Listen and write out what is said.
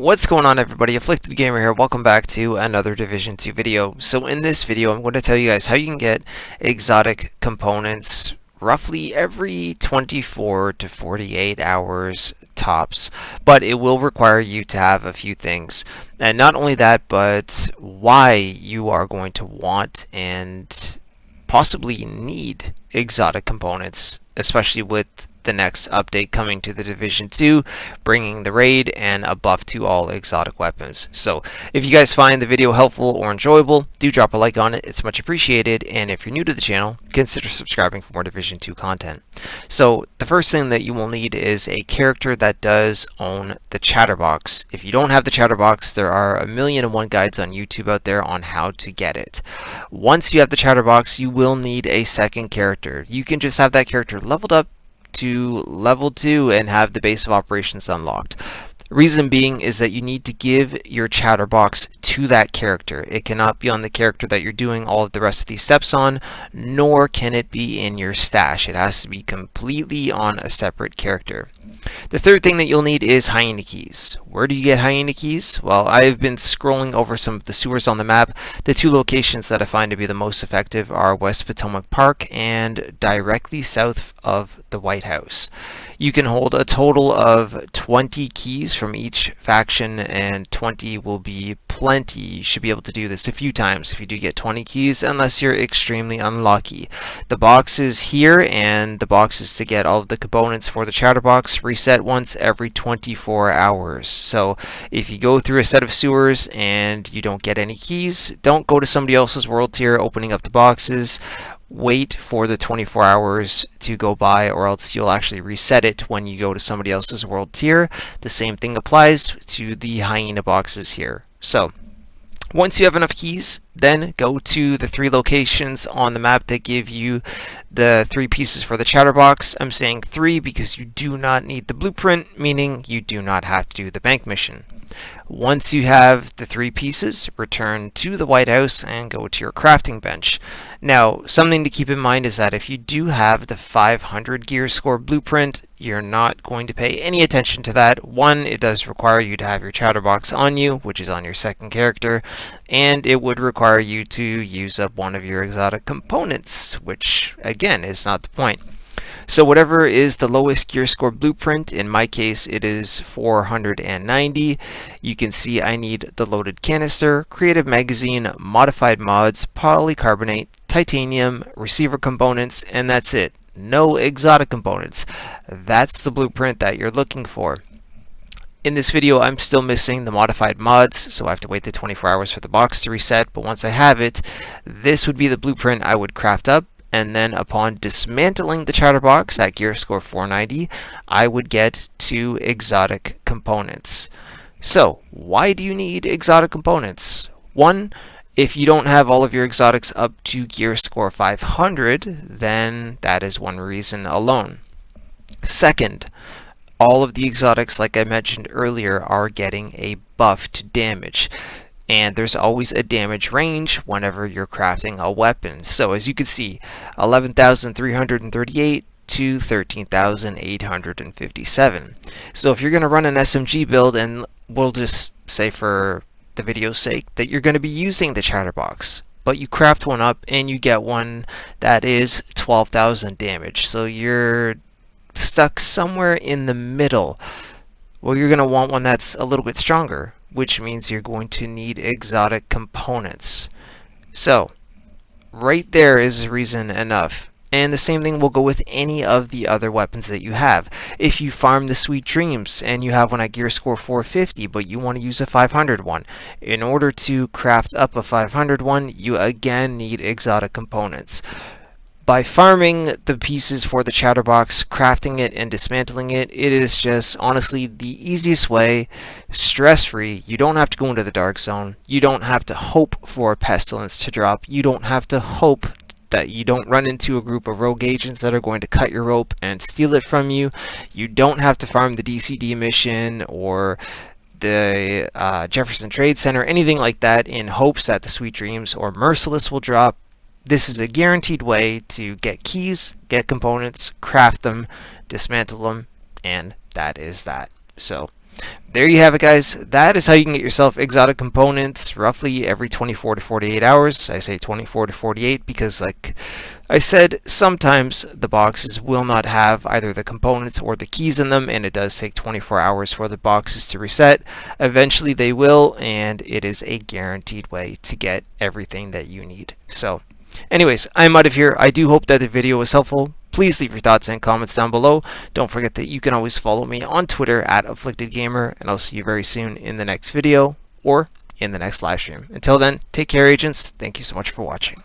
What's going on, everybody? Afflicted Gamer here. Welcome back to another Division 2 video. So in this video I'm going to tell you guys how you can get exotic components roughly every 24 to 48 hours tops, but it will require you to have a few things. And not only that, but why you are going to want and possibly need exotic components, especially with the next update coming to the Division 2, bringing the raid and a buff to all exotic weapons. So if you guys find the video helpful or enjoyable, do drop a like on it. It's much appreciated. And if you're new to the channel, consider subscribing for more Division 2 content. So the first thing that you will need is a character that does own the chatterbox. If you don't have the chatterbox, there are 1,000,001 guides on YouTube out there on how to get it. Once you have the chatterbox, you will need a second character. You can just have that character leveled up to level 2 and have the base of operations unlocked. Reason being is that you need to give your chatterbox to that character. It cannot be on the character that you're doing all of the rest of these steps on, nor can it be in your stash. It has to be completely on a separate character. The third thing that you'll need is hyena keys. Where do you get hyena keys? Well, I've been scrolling over some of the sewers on the map. The two locations that I find to be the most effective are West Potomac Park and directly south of the White House. You can hold a total of 20 keys from each faction, and 20 will be plenty. You should be able to do this a few times if you do get 20 keys, unless you're extremely unlucky. The box is here, and the box is to get all of the components for the chatterbox reset once every 24 hours. So if you go through a set of sewers and you don't get any keys, don't go to somebody else's world tier opening up the boxes. Wait for the 24 hours to go by, or else you'll actually reset it when you go to somebody else's world tier. The same thing applies to the hyena boxes here. So once you have enough keys, then go to the 3 locations on the map that give you the 3 pieces for the chatterbox. I'm saying 3 because you do not need the blueprint, meaning you do not have to do the bank mission. Once you have the 3 pieces, return to the White House and go to your crafting bench. Now, something to keep in mind is that if you do have the 500 gear score blueprint, you're not going to pay any attention to that. One, it does require you to have your chatterbox on you, which is on your second character, and it would require you to use up one of your exotic components, which again is not the point. So whatever is the lowest gear score blueprint, in my case it is 490. You can see I need the loaded canister, creative magazine, modified mods, polycarbonate, titanium, receiver components, and that's it. No exotic components. That's the blueprint that you're looking for. In this video, I'm still missing the modified mods, so I have to wait the 24 hours for the box to reset, but once I have it, this would be the blueprint I would craft up. And then upon dismantling the chatterbox at gear score 490, I would get 2 exotic components. So why do you need exotic components? 1, if you don't have all of your exotics up to gear score 500, then that is one reason alone. Second, all of the exotics, like I mentioned earlier, are getting a buff to damage. And there's always a damage range whenever you're crafting a weapon. So as you can see, 11,338 to 13,857. So if you're going to run an SMG build, and we'll just say for the video's sake that you're going to be using the chatterbox, but you craft one up and you get one that is 12,000 damage. So you're stuck somewhere in the middle. Well, you're going to want one that's a little bit stronger, which means you're going to need exotic components. So right there is reason enough. And the same thing will go with any of the other weapons that you have. If you farm the Sweet Dreams and you have one at gear score 450, but you want to use a 500 one, in order to craft up a 500 one, you again need exotic components. By farming the pieces for the chatterbox, crafting it, and dismantling it, it is just honestly the easiest way, stress-free. You don't have to go into the dark zone. You don't have to hope for a pestilence to drop. You don't have to hope that you don't run into a group of rogue agents that are going to cut your rope and steal it from you. You don't have to farm the DCD mission or the Jefferson Trade Center, anything like that, in hopes that the Sweet Dreams or Merciless will drop. This is a guaranteed way to get keys, get components, craft them, dismantle them, and that is that. So there you have it, guys. That is how you can get yourself exotic components roughly every 24 to 48 hours. I say 24 to 48 because, like I said, sometimes the boxes will not have either the components or the keys in them, and it does take 24 hours for the boxes to reset. Eventually they will, and it is a guaranteed way to get everything that you need. So anyways, I'm out of here. I do hope that the video was helpful. Please leave your thoughts and comments down below. Don't forget that you can always follow me on Twitter at AfflictedGamer, and I'll see you very soon in the next video or in the next live stream. Until then, take care, agents. Thank you so much for watching.